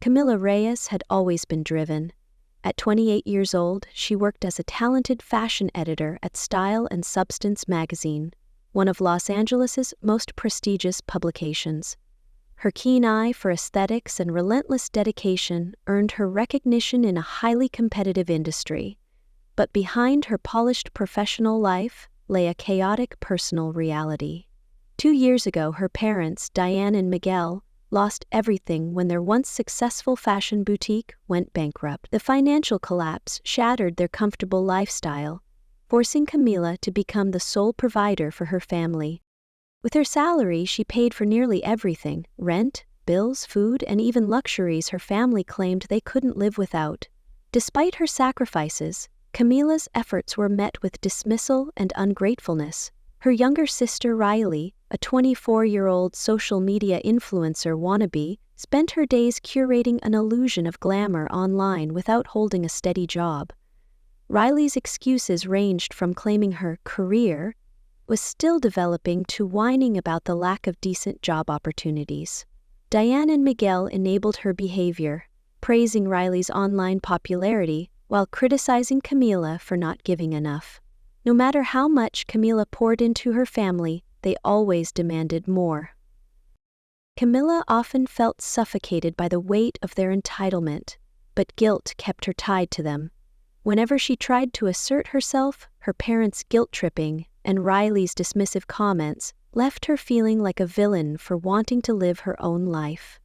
Camila Reyes had always been driven. At 28 years old, she worked as a talented fashion editor at Style and Substance magazine, one of Los Angeles's most prestigious publications. Her keen eye for aesthetics and relentless dedication earned her recognition in a highly competitive industry. But behind her polished professional life lay a chaotic personal reality. 2 years ago, her parents, Diane and Miguel, lost everything when their once successful fashion boutique went bankrupt. The financial collapse shattered their comfortable lifestyle, forcing Camila to become the sole provider for her family. With her salary, she paid for nearly everything: rent, bills, food, and even luxuries her family claimed they couldn't live without. Despite her sacrifices, Camila's efforts were met with dismissal and ungratefulness. Her younger sister Riley, a 24-year-old social media influencer wannabe, spent her days curating an illusion of glamour online without holding a steady job. Riley's excuses ranged from claiming her career was still developing to whining about the lack of decent job opportunities. Diane and Miguel enabled her behavior, praising Riley's online popularity while criticizing Camila for not giving enough. No matter how much Camila poured into her family, they always demanded more. Camila often felt suffocated by the weight of their entitlement, but guilt kept her tied to them. Whenever she tried to assert herself, her parents' guilt-tripping and Riley's dismissive comments left her feeling like a villain for wanting to live her own life.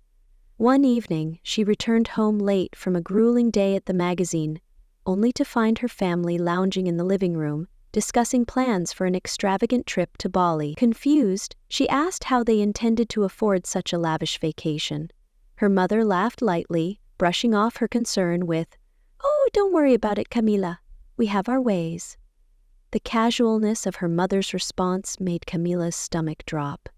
One evening, she returned home late from a grueling day at the magazine, only to find her family lounging in the living room, discussing plans for an extravagant trip to Bali. Confused, she asked how they intended to afford such a lavish vacation. Her mother laughed lightly, brushing off her concern with, "Oh, don't worry about it, Camila. We have our ways." The casualness of her mother's response made Camila's stomach drop.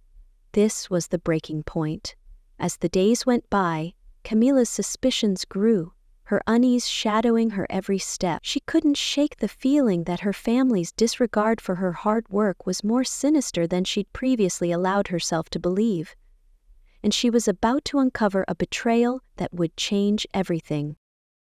This was the breaking point. As the days went by, Camila's suspicions grew, her unease shadowing her every step. She couldn't shake the feeling that her family's disregard for her hard work was more sinister than she'd previously allowed herself to believe. And she was about to uncover a betrayal that would change everything.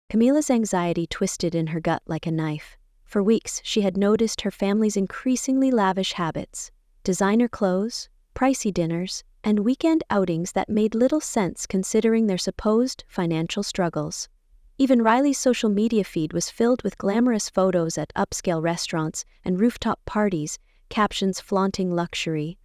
Camila's anxiety twisted in her gut like a knife. For weeks, she had noticed her family's increasingly lavish habits: designer clothes, pricey dinners, and weekend outings that made little sense considering their supposed financial struggles. Even Riley's social media feed was filled with glamorous photos at upscale restaurants and rooftop parties, captions flaunting luxury.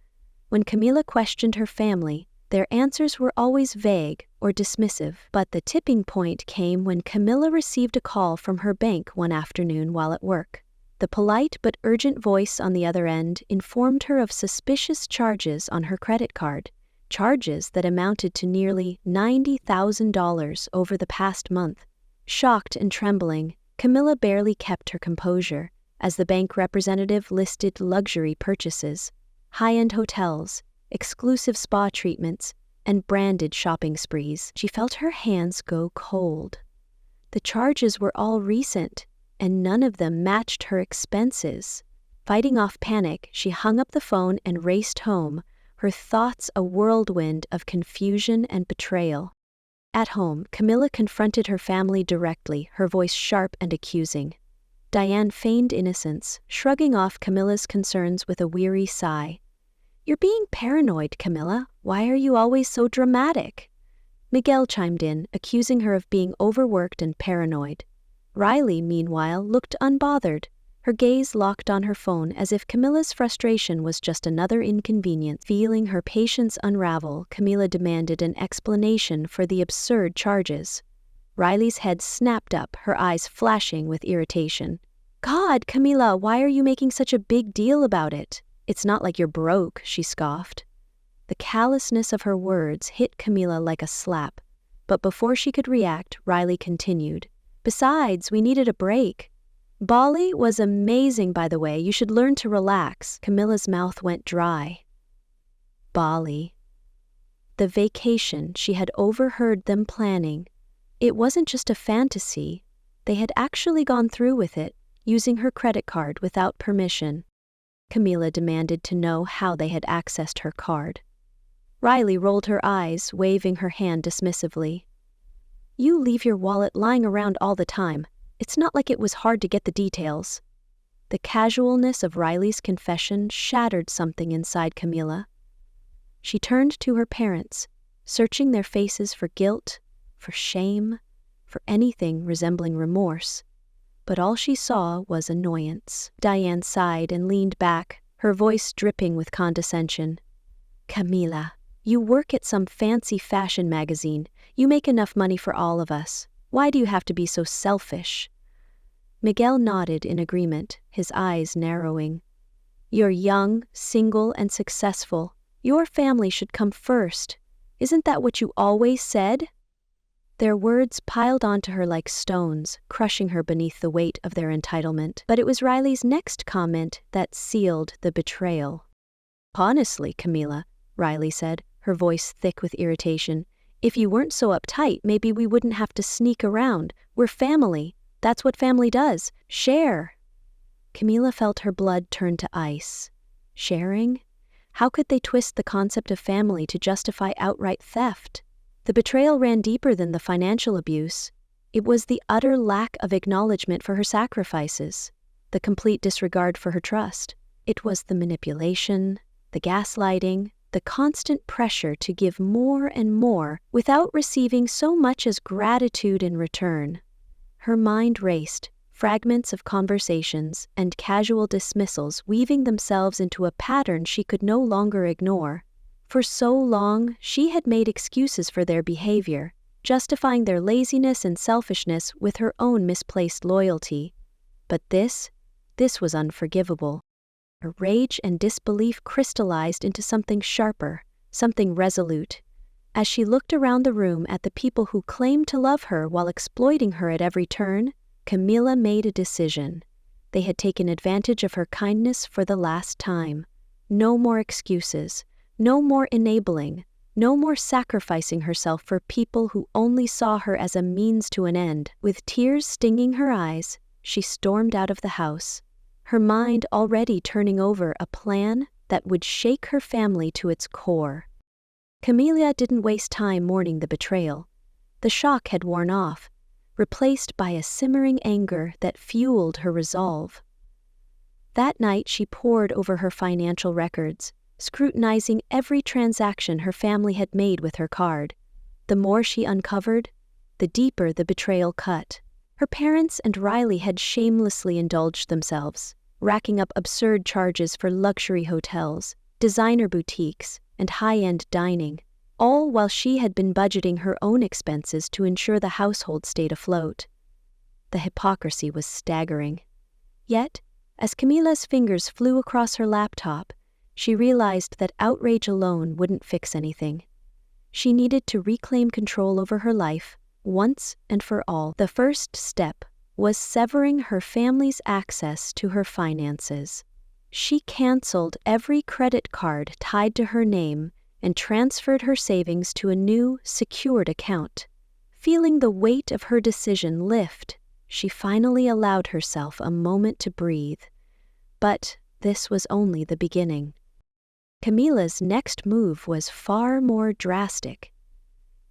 When Camila questioned her family, their answers were always vague or dismissive. But the tipping point came when Camila received a call from her bank one afternoon while at work. The polite but urgent voice on the other end informed her of suspicious charges on her credit card, charges that amounted to nearly $90,000 over the past month. Shocked and trembling, Camila barely kept her composure as the bank representative listed luxury purchases, high-end hotels, exclusive spa treatments, and branded shopping sprees. She felt her hands go cold. The charges were all recent, and none of them matched her expenses. Fighting off panic, she hung up the phone and raced home, her thoughts a whirlwind of confusion and betrayal. At home, Camila confronted her family directly, her voice sharp and accusing. Diane feigned innocence, shrugging off Camila's concerns with a weary sigh. "You're being paranoid, Camila. Why are you always so dramatic?" Miguel chimed in, accusing her of being overworked and paranoid. Riley, meanwhile, looked unbothered, her gaze locked on her phone as if Camila's frustration was just another inconvenience. Feeling her patience unravel, Camila demanded an explanation for the absurd charges. Riley's head snapped up, her eyes flashing with irritation. "God, Camila, why are you making such a big deal about it? It's not like you're broke," she scoffed. The callousness of her words hit Camila like a slap, but before she could react, Riley continued. "Besides, we needed a break. Bali was amazing, by the way. You should learn to relax." Camila's mouth went dry. Bali. The vacation she had overheard them planning. It wasn't just a fantasy. They had actually gone through with it, using her credit card without permission. Camila demanded to know how they had accessed her card. Riley rolled her eyes, waving her hand dismissively. You leave your wallet lying around all the time. It's not like it was hard to get the details." The casualness of Riley's confession shattered something inside Camila. She turned to her parents, searching their faces for guilt, for shame, for anything resembling remorse. But all she saw was annoyance. Diane sighed and leaned back, her voice dripping with condescension. "Camila, you work at some fancy fashion magazine. You make enough money for all of us. Why do you have to be so selfish?" Miguel nodded in agreement, his eyes narrowing. "You're young, single, and successful. Your family should come first. Isn't that what you always said?" Their words piled onto her like stones, crushing her beneath the weight of their entitlement. But it was Riley's next comment that sealed the betrayal. "Honestly, Camila," Riley said, her voice thick with irritation, "if you weren't so uptight, maybe we wouldn't have to sneak around. We're family. That's what family does. Share." Camila felt her blood turn to ice. Sharing? How could they twist the concept of family to justify outright theft? The betrayal ran deeper than the financial abuse. It was the utter lack of acknowledgement for her sacrifices, the complete disregard for her trust. It was the manipulation, the gaslighting, the constant pressure to give more and more without receiving so much as gratitude in return. Her mind raced, fragments of conversations and casual dismissals weaving themselves into a pattern she could no longer ignore. For so long, she had made excuses for their behavior, justifying their laziness and selfishness with her own misplaced loyalty. But this was unforgivable. Her rage and disbelief crystallized into something sharper, something resolute. As she looked around the room at the people who claimed to love her while exploiting her at every turn, Camila made a decision. They had taken advantage of her kindness for the last time. No more excuses, no more enabling, no more sacrificing herself for people who only saw her as a means to an end. With tears stinging her eyes, she stormed out of the house, her mind already turning over a plan that would shake her family to its core. Camila didn't waste time mourning the betrayal. The shock had worn off, replaced by a simmering anger that fueled her resolve. That night she pored over her financial records, scrutinizing every transaction her family had made with her card. The more she uncovered, the deeper the betrayal cut. Her parents and Riley had shamelessly indulged themselves, racking up absurd charges for luxury hotels, designer boutiques, and high-end dining, all while she had been budgeting her own expenses to ensure the household stayed afloat. The hypocrisy was staggering. Yet, as Camila's fingers flew across her laptop, she realized that outrage alone wouldn't fix anything. She needed to reclaim control over her life, once and for all. The first step was severing her family's access to her finances. She canceled every credit card tied to her name and transferred her savings to a new, secured account. Feeling the weight of her decision lift, she finally allowed herself a moment to breathe. But this was only the beginning. Camila's next move was far more drastic.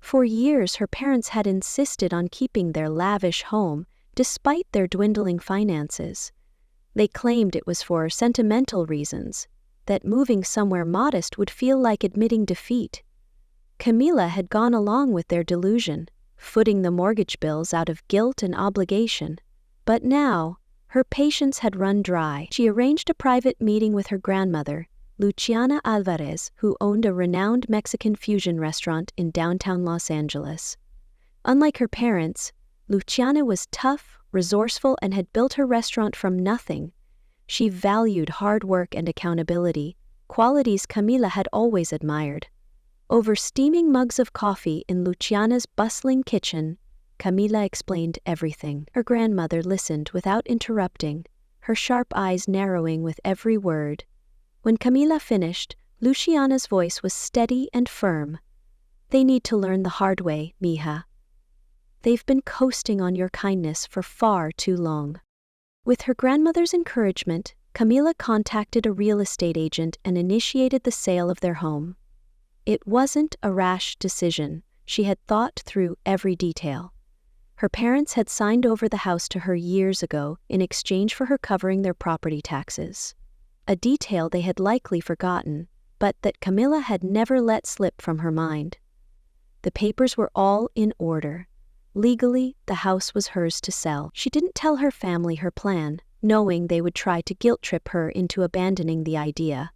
For years, her parents had insisted on keeping their lavish home despite their dwindling finances. They claimed it was for sentimental reasons, that moving somewhere modest would feel like admitting defeat. Camila had gone along with their delusion, footing the mortgage bills out of guilt and obligation. But now, her patience had run dry. She arranged a private meeting with her grandmother, Luciana Alvarez, who owned a renowned Mexican fusion restaurant in downtown Los Angeles. Unlike her parents, Luciana was tough, resourceful, and had built her restaurant from nothing. She valued hard work and accountability, qualities Camila had always admired. Over steaming mugs of coffee in Luciana's bustling kitchen, Camila explained everything. Her grandmother listened without interrupting, her sharp eyes narrowing with every word. When Camila finished, Luciana's voice was steady and firm. "They need to learn the hard way, mija. They've been coasting on your kindness for far too long." With her grandmother's encouragement, Camila contacted a real estate agent and initiated the sale of their home. It wasn't a rash decision. She had thought through every detail. Her parents had signed over the house to her years ago in exchange for her covering their property taxes. A detail they had likely forgotten, but that Camila had never let slip from her mind. The papers were all in order. Legally, the house was hers to sell. She didn't tell her family her plan, knowing they would try to guilt-trip her into abandoning the idea.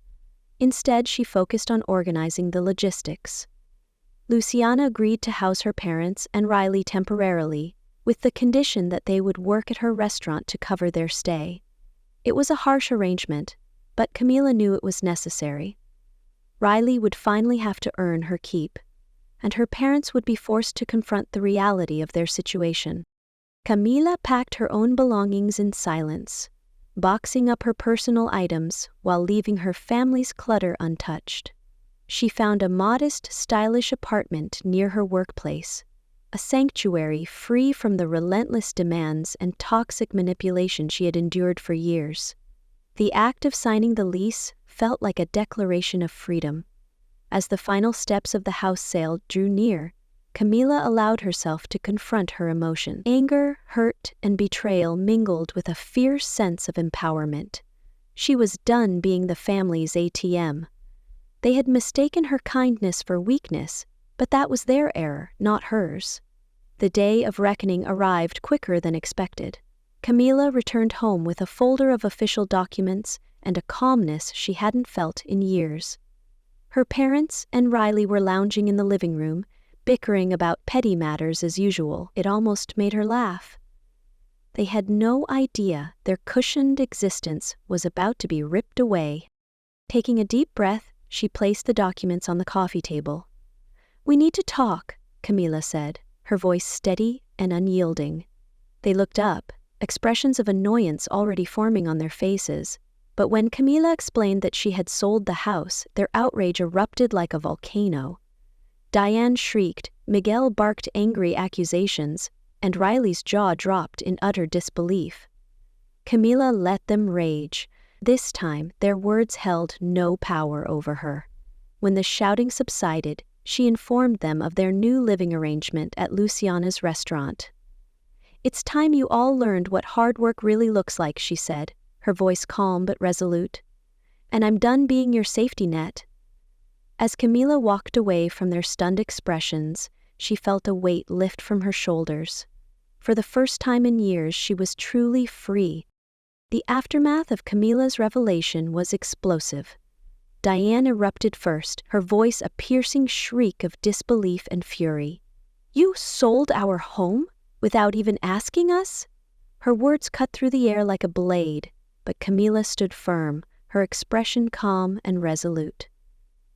Instead, she focused on organizing the logistics. Luciana agreed to house her parents and Riley temporarily, with the condition that they would work at her restaurant to cover their stay. It was a harsh arrangement, but Camila knew it was necessary. Riley would finally have to earn her keep, and her parents would be forced to confront the reality of their situation. Camila packed her own belongings in silence, boxing up her personal items while leaving her family's clutter untouched. She found a modest, stylish apartment near her workplace, a sanctuary free from the relentless demands and toxic manipulation she had endured for years. The act of signing the lease felt like a declaration of freedom. As the final steps of the house sale drew near, Camila allowed herself to confront her emotion. Anger, hurt, and betrayal mingled with a fierce sense of empowerment. She was done being the family's ATM. They had mistaken her kindness for weakness, but that was their error, not hers. The day of reckoning arrived quicker than expected. Camila returned home with a folder of official documents and a calmness she hadn't felt in years. Her parents and Riley were lounging in the living room, bickering about petty matters as usual. It almost made her laugh. They had no idea their cushioned existence was about to be ripped away. Taking a deep breath, she placed the documents on the coffee table. "We need to talk," Camila said, her voice steady and unyielding. They looked up, expressions of annoyance already forming on their faces, but when Camila explained that she had sold the house, their outrage erupted like a volcano. Diane shrieked, Miguel barked angry accusations, and Riley's jaw dropped in utter disbelief. Camila let them rage. This time, their words held no power over her. When the shouting subsided, she informed them of their new living arrangement at Luciana's restaurant. "It's time you all learned what hard work really looks like," she said, her voice calm but resolute. "And I'm done being your safety net." As Camila walked away from their stunned expressions, she felt a weight lift from her shoulders. For the first time in years, she was truly free. The aftermath of Camila's revelation was explosive. Diane erupted first, her voice a piercing shriek of disbelief and fury. "You sold our home without even asking us?" Her words cut through the air like a blade, but Camila stood firm, her expression calm and resolute.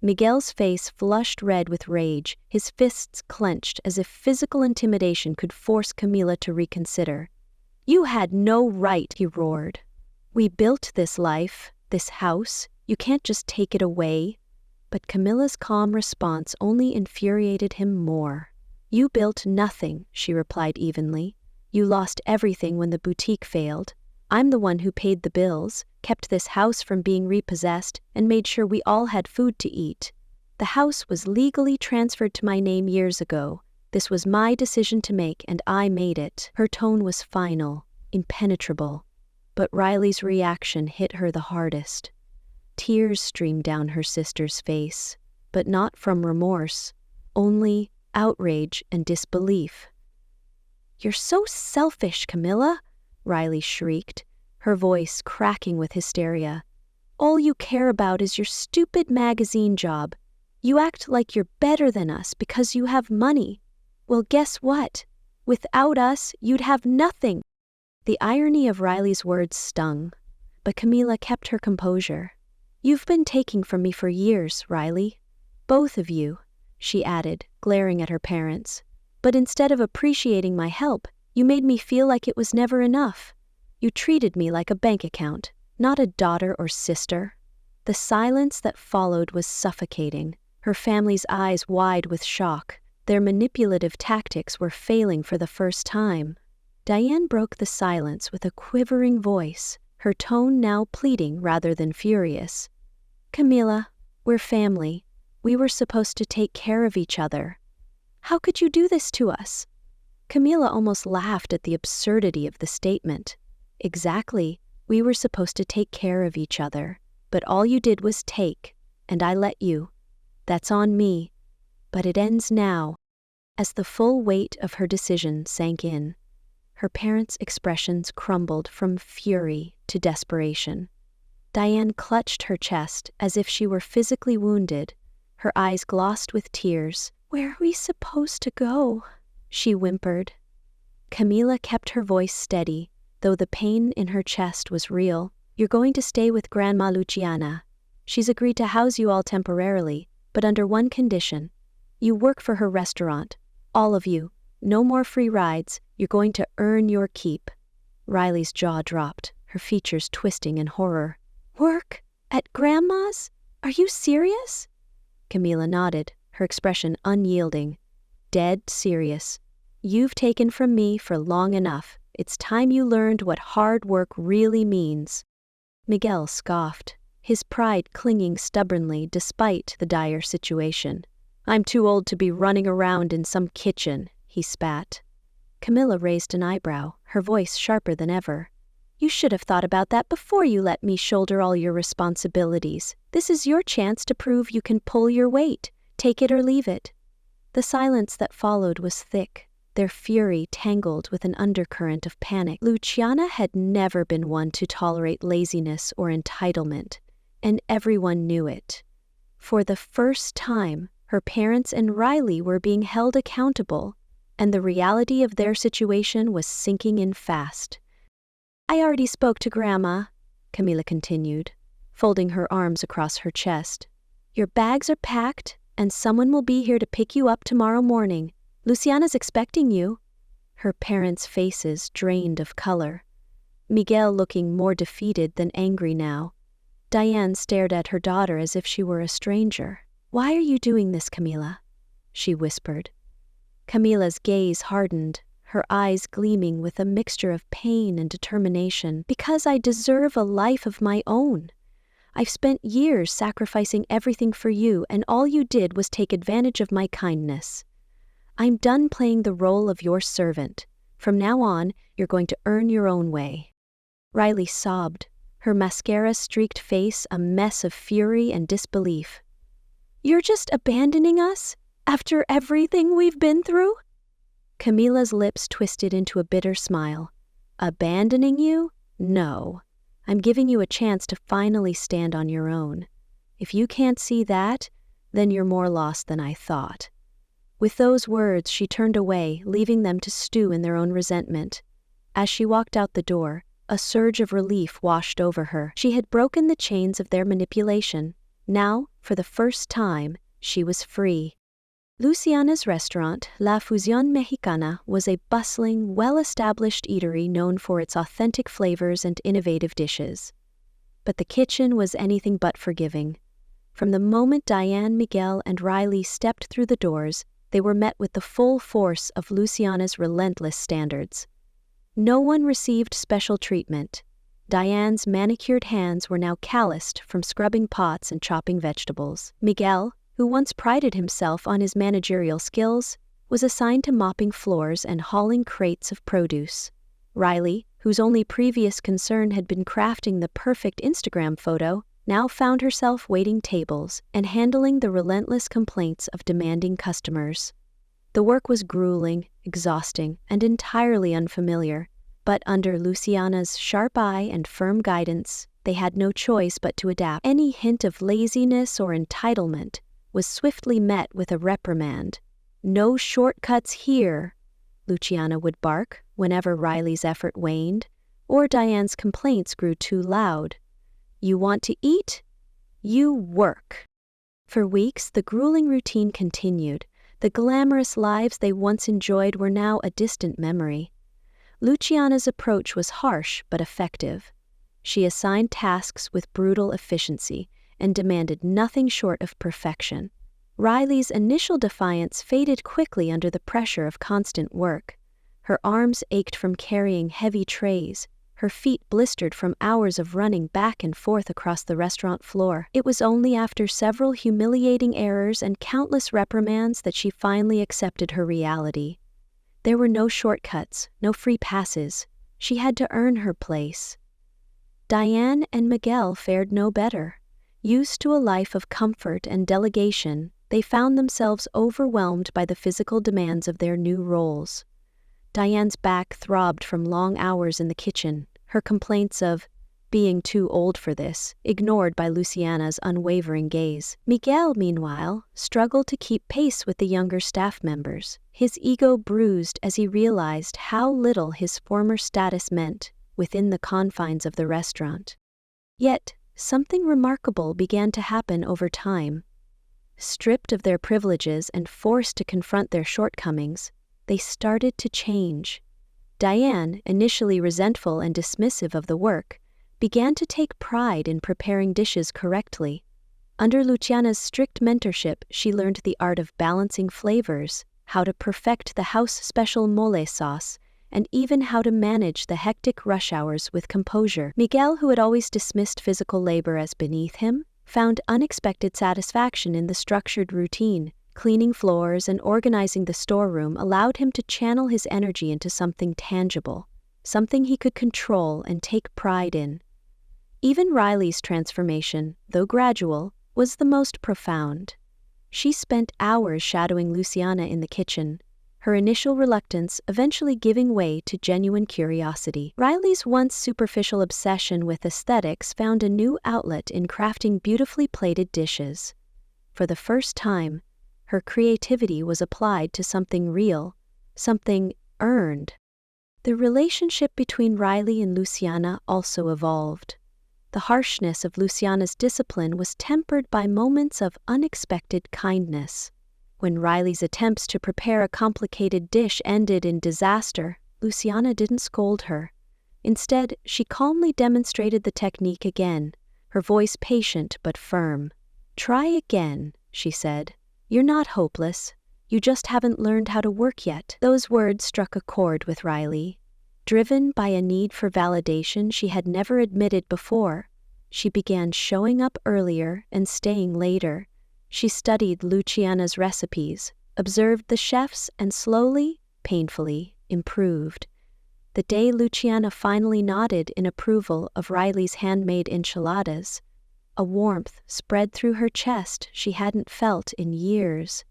Miguel's face flushed red with rage, his fists clenched as if physical intimidation could force Camila to reconsider. "You had no right," he roared. "We built this life, this house. You can't just take it away." But Camila's calm response only infuriated him more. "You built nothing," she replied evenly. "You lost everything when the boutique failed. I'm the one who paid the bills, kept this house from being repossessed, and made sure we all had food to eat. The house was legally transferred to my name years ago. This was my decision to make, and I made it." Her tone was final, impenetrable. But Riley's reaction hit her the hardest. Tears streamed down her sister's face, but not from remorse, only outrage and disbelief. "You're so selfish, Camila," Riley shrieked, her voice cracking with hysteria. "All you care about is your stupid magazine job. You act like you're better than us because you have money. Well, guess what? Without us, you'd have nothing." The irony of Riley's words stung, but Camila kept her composure. "You've been taking from me for years, Riley. Both of you," she added, glaring at her parents. "But instead of appreciating my help, you made me feel like it was never enough. You treated me like a bank account, not a daughter or sister." The silence that followed was suffocating, her family's eyes wide with shock. Their manipulative tactics were failing for the first time. Diane broke the silence with a quivering voice, her tone now pleading rather than furious. "Camila, we're family. We were supposed to take care of each other. How could you do this to us?" Camila almost laughed at the absurdity of the statement. "Exactly. We were supposed to take care of each other, but all you did was take, and I let you. That's on me. But it ends now." As the full weight of her decision sank in, her parents' expressions crumbled from fury to desperation. Diane clutched her chest as if she were physically wounded, her eyes glossed with tears. "Where are we supposed to go?" she whimpered. Camila kept her voice steady, though the pain in her chest was real. "You're going to stay with Grandma Luciana. She's agreed to house you all temporarily, but under one condition. You work for her restaurant. All of you. No more free rides. You're going to earn your keep." Riley's jaw dropped, her features twisting in horror. "Work? At Grandma's? Are you serious?" Camila nodded, her expression unyielding. "Dead serious. You've taken from me for long enough. It's time you learned what hard work really means." Miguel scoffed, his pride clinging stubbornly despite the dire situation. "I'm too old to be running around in some kitchen," he spat. Camila raised an eyebrow, her voice sharper than ever. "You should have thought about that before you let me shoulder all your responsibilities. This is your chance to prove you can pull your weight. Take it or leave it." The silence that followed was thick, their fury tangled with an undercurrent of panic. Luciana had never been one to tolerate laziness or entitlement, and everyone knew it. For the first time, her parents and Riley were being held accountable, and the reality of their situation was sinking in fast. "I already spoke to Grandma," Camila continued, folding her arms across her chest. "Your bags are packed, and someone will be here to pick you up tomorrow morning. Luciana's expecting you." Her parents' faces drained of color, Miguel looking more defeated than angry now. Diane stared at her daughter as if she were a stranger. "Why are you doing this, Camila?" she whispered. Camila's gaze hardened, her eyes gleaming with a mixture of pain and determination. "Because I deserve a life of my own. I've spent years sacrificing everything for you, and all you did was take advantage of my kindness. I'm done playing the role of your servant. From now on, you're going to earn your own way." Riley sobbed, her mascara-streaked face a mess of fury and disbelief. "You're just abandoning us? After everything we've been through?" Camila's lips twisted into a bitter smile. "Abandoning you? No. I'm giving you a chance to finally stand on your own. If you can't see that, then you're more lost than I thought." With those words, she turned away, leaving them to stew in their own resentment. As she walked out the door, a surge of relief washed over her. She had broken the chains of their manipulation. Now, for the first time, she was free. Luciana's restaurant, La Fusión Mexicana, was a bustling, well-established eatery known for its authentic flavors and innovative dishes. But the kitchen was anything but forgiving. From the moment Diane, Miguel, and Riley stepped through the doors, they were met with the full force of Luciana's relentless standards. No one received special treatment. Diane's manicured hands were now calloused from scrubbing pots and chopping vegetables. Miguel, who once prided himself on his managerial skills, was assigned to mopping floors and hauling crates of produce. Riley, whose only previous concern had been crafting the perfect Instagram photo, now found herself waiting tables and handling the relentless complaints of demanding customers. The work was grueling, exhausting, and entirely unfamiliar, but under Luciana's sharp eye and firm guidance, they had no choice but to adapt. Any hint of laziness or entitlement was swiftly met with a reprimand. "No shortcuts here," Luciana would bark whenever Riley's effort waned, or Diane's complaints grew too loud. "You want to eat? You work." For weeks, the grueling routine continued. The glamorous lives they once enjoyed were now a distant memory. Luciana's approach was harsh but effective. She assigned tasks with brutal efficiency and demanded nothing short of perfection. Riley's initial defiance faded quickly under the pressure of constant work. Her arms ached from carrying heavy trays, her feet blistered from hours of running back and forth across the restaurant floor. It was only after several humiliating errors and countless reprimands that she finally accepted her reality. There were no shortcuts, no free passes. She had to earn her place. Diane and Miguel fared no better. Used to a life of comfort and delegation, they found themselves overwhelmed by the physical demands of their new roles. Diane's back throbbed from long hours in the kitchen, her complaints of being too old for this ignored by Luciana's unwavering gaze. Miguel, meanwhile, struggled to keep pace with the younger staff members, his ego bruised as he realized how little his former status meant within the confines of the restaurant. Yet, something remarkable began to happen over time. Stripped of their privileges and forced to confront their shortcomings, they started to change. Diane, initially resentful and dismissive of the work, began to take pride in preparing dishes correctly. Under Luciana's strict mentorship, she learned the art of balancing flavors, how to perfect the house-special mole sauce, and even how to manage the hectic rush hours with composure. Miguel, who had always dismissed physical labor as beneath him, found unexpected satisfaction in the structured routine. Cleaning floors and organizing the storeroom allowed him to channel his energy into something tangible, something he could control and take pride in. Even Riley's transformation, though gradual, was the most profound. She spent hours shadowing Luciana in the kitchen, her initial reluctance eventually giving way to genuine curiosity. Riley's once superficial obsession with aesthetics found a new outlet in crafting beautifully plated dishes. For the first time, her creativity was applied to something real, something earned. The relationship between Riley and Luciana also evolved. The harshness of Luciana's discipline was tempered by moments of unexpected kindness. When Riley's attempts to prepare a complicated dish ended in disaster, Luciana didn't scold her. Instead, she calmly demonstrated the technique again, her voice patient but firm. "Try again," she said. "You're not hopeless. You just haven't learned how to work yet." Those words struck a chord with Riley. Driven by a need for validation she had never admitted before, she began showing up earlier and staying later. She studied Luciana's recipes, observed the chefs, and slowly, painfully, improved. The day Luciana finally nodded in approval of Riley's handmade enchiladas, a warmth spread through her chest she hadn't felt in years.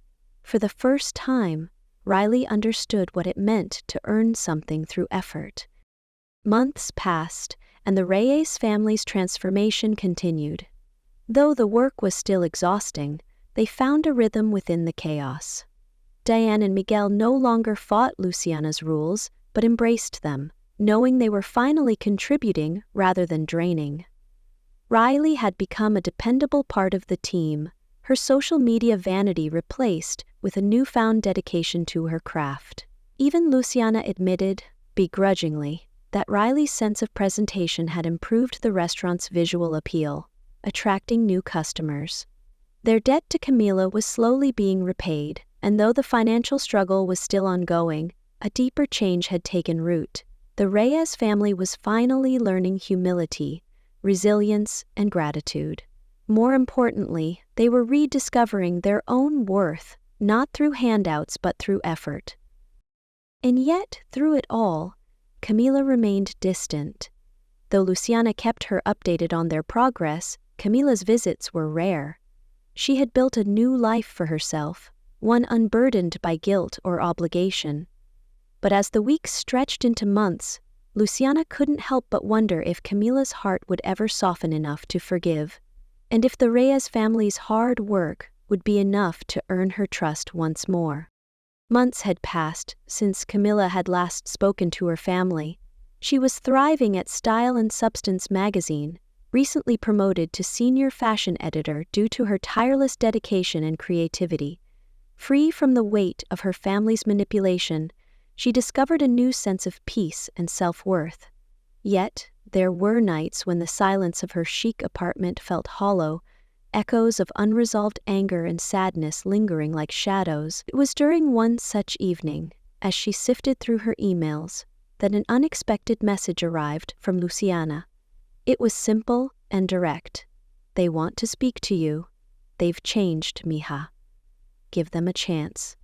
For the first time, Riley understood what it meant to earn something through effort. Months passed, and the Reyes family's transformation continued. Though the work was still exhausting, they found a rhythm within the chaos. Diane and Miguel no longer fought Luciana's rules, but embraced them, knowing they were finally contributing rather than draining. Riley had become a dependable part of the team, her social media vanity replaced with a newfound dedication to her craft. Even Luciana admitted, begrudgingly, that Riley's sense of presentation had improved the restaurant's visual appeal, attracting new customers. Their debt to Camila was slowly being repaid, and though the financial struggle was still ongoing, a deeper change had taken root. The Reyes family was finally learning humility, resilience, and gratitude. More importantly, they were rediscovering their own worth, not through handouts but through effort. And yet, through it all, Camila remained distant. Though Luciana kept her updated on their progress, Camila's visits were rare. She had built a new life for herself, one unburdened by guilt or obligation. But as the weeks stretched into months, Luciana couldn't help but wonder if Camila's heart would ever soften enough to forgive, and if the Reyes family's hard work would be enough to earn her trust once more. Months had passed since Camila had last spoken to her family. She was thriving at Style and Substance magazine, recently promoted to senior fashion editor due to her tireless dedication and creativity. Free from the weight of her family's manipulation, she discovered a new sense of peace and self-worth. Yet, there were nights when the silence of her chic apartment felt hollow, echoes of unresolved anger and sadness lingering like shadows. It was during one such evening, as she sifted through her emails, that an unexpected message arrived from Luciana. It was simple and direct. "They want to speak to you. They've changed, mija. Give them a chance."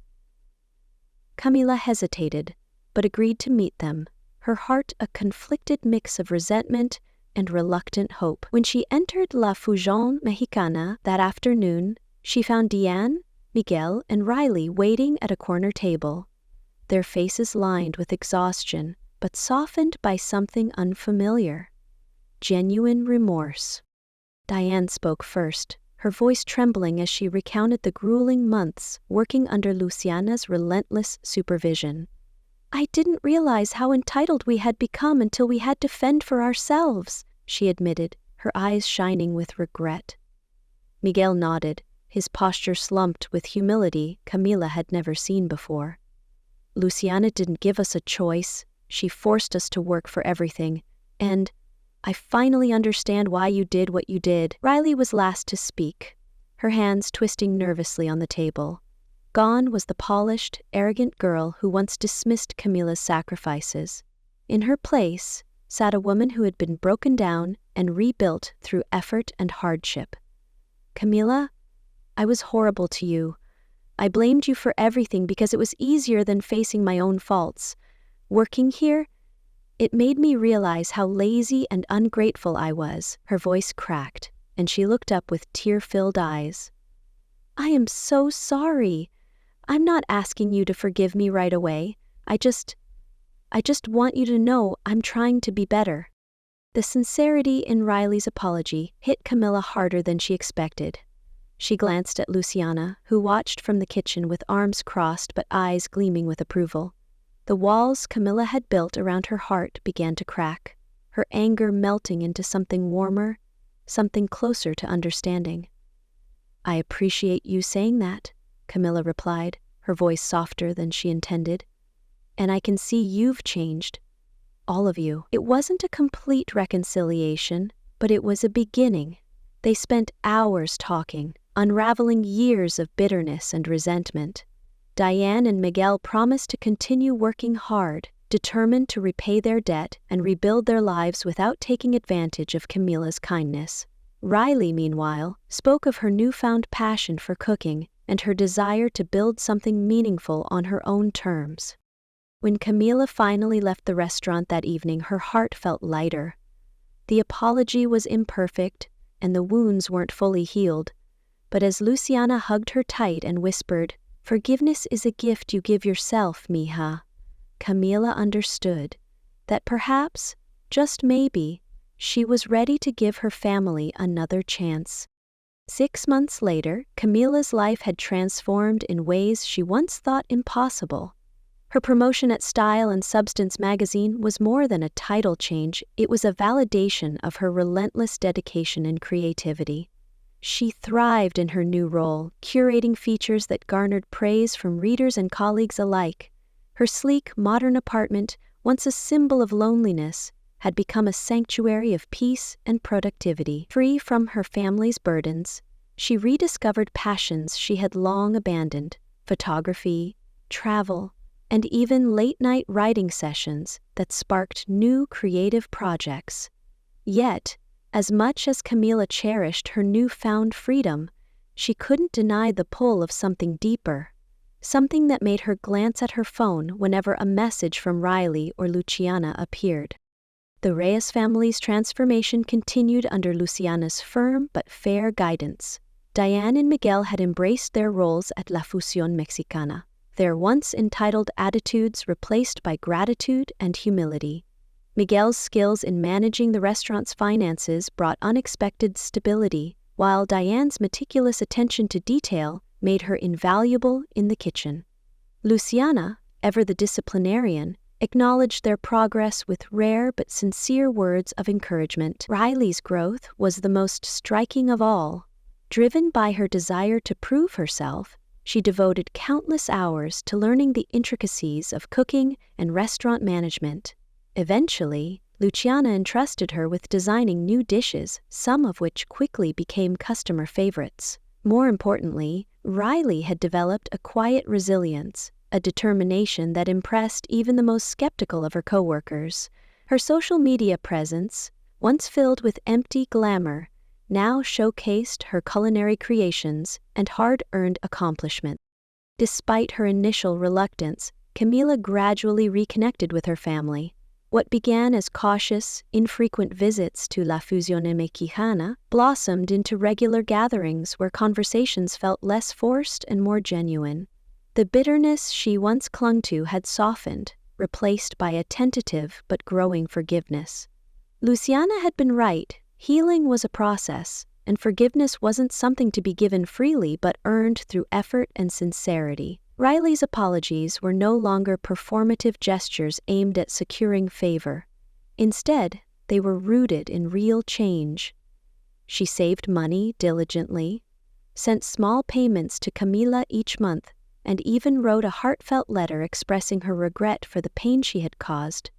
Camila hesitated, but agreed to meet them, her heart a conflicted mix of resentment and reluctant hope. When she entered La Fusion Mexicana that afternoon, she found Diane, Miguel, and Riley waiting at a corner table, their faces lined with exhaustion, but softened by something unfamiliar: genuine remorse. Diane spoke first, her voice trembling as she recounted the grueling months working under Luciana's relentless supervision. "I didn't realize how entitled we had become until we had to fend for ourselves," she admitted, her eyes shining with regret. Miguel nodded, his posture slumped with humility Camila had never seen before. "Luciana didn't give us a choice. She forced us to work for everything, and I finally understand why you did what you did." Riley was last to speak, her hands twisting nervously on the table. Gone was the polished, arrogant girl who once dismissed Camila's sacrifices. In her place sat a woman who had been broken down and rebuilt through effort and hardship. "Camila, I was horrible to you. I blamed you for everything because it was easier than facing my own faults. Working here, it made me realize how lazy and ungrateful I was." Her voice cracked, and she looked up with tear-filled eyes. "I am so sorry. I'm not asking you to forgive me right away. I just want you to know I'm trying to be better." The sincerity in Riley's apology hit Camila harder than she expected. She glanced at Luciana, who watched from the kitchen with arms crossed but eyes gleaming with approval. The walls Camila had built around her heart began to crack, her anger melting into something warmer, something closer to understanding. "I appreciate you saying that," Camila replied, her voice softer than she intended. "And I can see you've changed. All of you." It wasn't a complete reconciliation, but it was a beginning. They spent hours talking, unraveling years of bitterness and resentment. Diane and Miguel promised to continue working hard, determined to repay their debt and rebuild their lives without taking advantage of Camila's kindness. Riley, meanwhile, spoke of her newfound passion for cooking and her desire to build something meaningful on her own terms. When Camila finally left the restaurant that evening, her heart felt lighter. The apology was imperfect, and the wounds weren't fully healed, but as Luciana hugged her tight and whispered, "Forgiveness is a gift you give yourself, mija," Camila understood that perhaps, just maybe, she was ready to give her family another chance. 6 months later, Camila's life had transformed in ways she once thought impossible. Her promotion at Style and Substance magazine was more than a title change, it was a validation of her relentless dedication and creativity. She thrived in her new role, curating features that garnered praise from readers and colleagues alike. Her sleek, modern apartment, once a symbol of loneliness, had become a sanctuary of peace and productivity. Free from her family's burdens, she rediscovered passions she had long abandoned: photography, travel, and even late-night writing sessions that sparked new creative projects. Yet, as much as Camila cherished her newfound freedom, she couldn't deny the pull of something deeper, something that made her glance at her phone whenever a message from Riley or Luciana appeared. The Reyes family's transformation continued under Luciana's firm but fair guidance. Diane and Miguel had embraced their roles at La Fusión Mexicana, their once entitled attitudes replaced by gratitude and humility. Miguel's skills in managing the restaurant's finances brought unexpected stability, while Diane's meticulous attention to detail made her invaluable in the kitchen. Luciana, ever the disciplinarian, acknowledged their progress with rare but sincere words of encouragement. Riley's growth was the most striking of all. Driven by her desire to prove herself, she devoted countless hours to learning the intricacies of cooking and restaurant management. Eventually, Luciana entrusted her with designing new dishes, some of which quickly became customer favorites. More importantly, Riley had developed a quiet resilience, a determination that impressed even the most skeptical of her coworkers. Her social media presence, once filled with empty glamour, now showcased her culinary creations and hard-earned accomplishments. Despite her initial reluctance, Camila gradually reconnected with her family. What began as cautious, infrequent visits to La Fusione Mexicana blossomed into regular gatherings where conversations felt less forced and more genuine. The bitterness she once clung to had softened, replaced by a tentative but growing forgiveness. Luciana had been right. Healing was a process, and forgiveness wasn't something to be given freely but earned through effort and sincerity. Riley's apologies were no longer performative gestures aimed at securing favor. Instead, they were rooted in real change. She saved money diligently, sent small payments to Camila each month, and even wrote a heartfelt letter expressing her regret for the pain she had caused.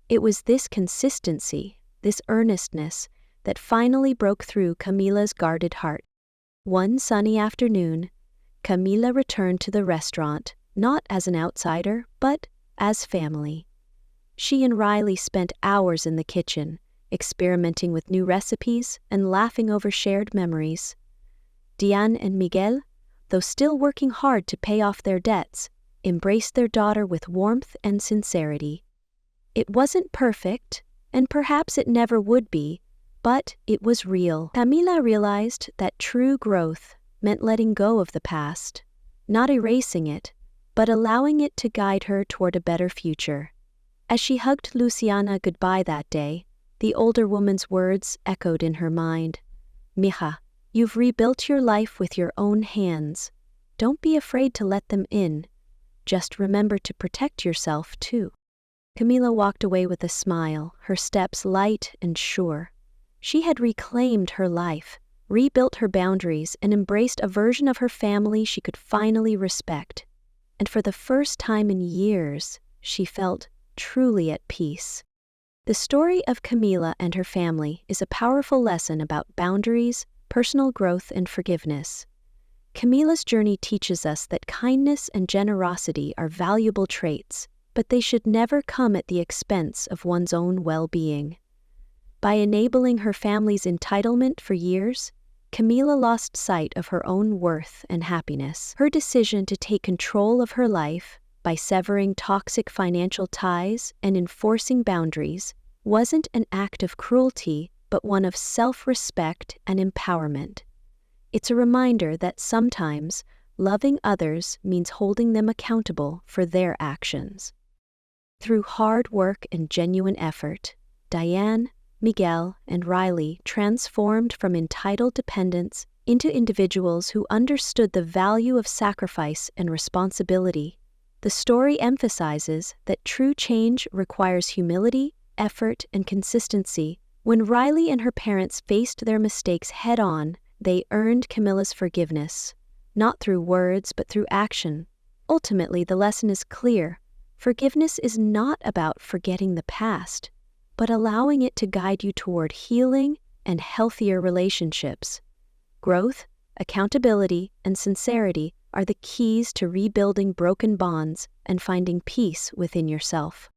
It was this consistency, this earnestness, that finally broke through Camila's guarded heart. One sunny afternoon, Camila returned to the restaurant, not as an outsider, but as family. She and Riley spent hours in the kitchen, experimenting with new recipes and laughing over shared memories. Diane and Miguel, though still working hard to pay off their debts, embraced their daughter with warmth and sincerity. It wasn't perfect, and perhaps it never would be, but it was real. Camila realized that true growth meant letting go of the past, not erasing it, but allowing it to guide her toward a better future. As she hugged Luciana goodbye that day, the older woman's words echoed in her mind. "Mija, you've rebuilt your life with your own hands. Don't be afraid to let them in. Just remember to protect yourself, too." Camila walked away with a smile, her steps light and sure. She had reclaimed her life, rebuilt her boundaries, and embraced a version of her family she could finally respect. And for the first time in years, she felt truly at peace. The story of Camila and her family is a powerful lesson about boundaries, personal growth, and forgiveness. Camila's journey teaches us that kindness and generosity are valuable traits, but they should never come at the expense of one's own well-being. By enabling her family's entitlement for years, Camila lost sight of her own worth and happiness. Her decision to take control of her life by severing toxic financial ties and enforcing boundaries wasn't an act of cruelty, but one of self-respect and empowerment. It's a reminder that sometimes loving others means holding them accountable for their actions. Through hard work and genuine effort, Diane, Miguel, and Riley transformed from entitled dependents into individuals who understood the value of sacrifice and responsibility. The story emphasizes that true change requires humility, effort, and consistency. When Riley and her parents faced their mistakes head-on, they earned Camila's forgiveness, not through words but through action. Ultimately, the lesson is clear. Forgiveness is not about forgetting the past, but allowing it to guide you toward healing and healthier relationships. Growth, accountability, and sincerity are the keys to rebuilding broken bonds and finding peace within yourself.